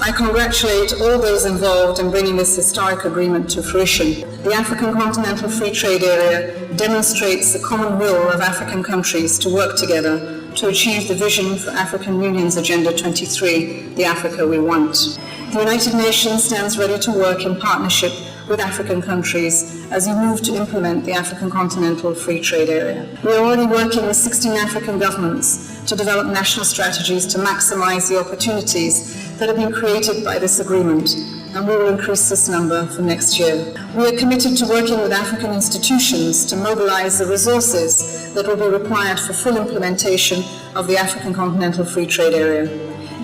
I congratulate all those involved in bringing this historic agreement to fruition. The African Continental Free Trade Area demonstrates the common will of African countries to work together to achieve the vision for African Union's Agenda 23, the Africa we want. The United Nations stands ready to work in partnership with African countries as we move to implement the African Continental Free Trade Area. We are already working with 16 African governments to develop national strategies to maximize the opportunities that have been created by this agreement, and we will increase this number for next year. We are committed to working with African institutions to mobilize the resources that will be required for full implementation of the African Continental Free Trade Area.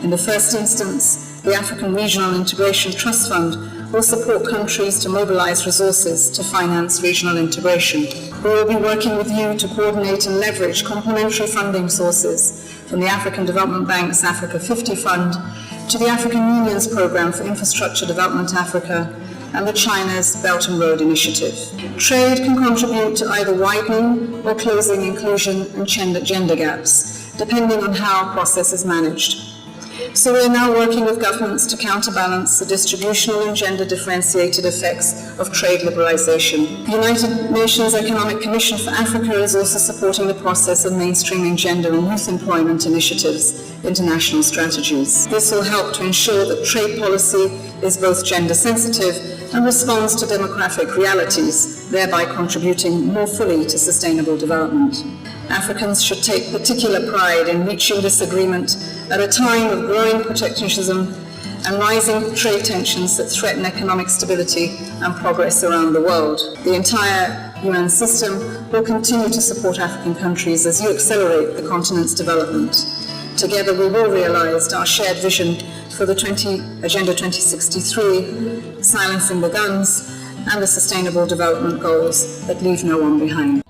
In the first instance, the African Regional Integration Trust Fund will support countries to mobilize resources to finance regional integration. We will be working with you to coordinate and leverage complementary funding sources from the African Development Bank's Africa 50 Fund to the African Union's Programme for Infrastructure Development Africa and the China's Belt and Road Initiative. Trade can contribute to either widening or closing inclusion and gender gaps, depending on how our process is managed. So we are now working with governments to counterbalance the distributional and gender differentiated effects of trade liberalization. The United Nations Economic Commission for Africa is also supporting the process of mainstreaming gender and youth employment initiatives into national strategies. This will help to ensure that trade policy is both gender sensitive and responds to demographic realities, thereby contributing more fully to sustainable development. Africans should take particular pride in reaching this agreement at a time of growing protectionism and rising trade tensions that threaten economic stability and progress around the world. The entire UN system will continue to support African countries as you accelerate the continent's development. Together we will realize our shared vision for the Agenda 2063, silencing the guns, and the Sustainable Development Goals that leave no one behind.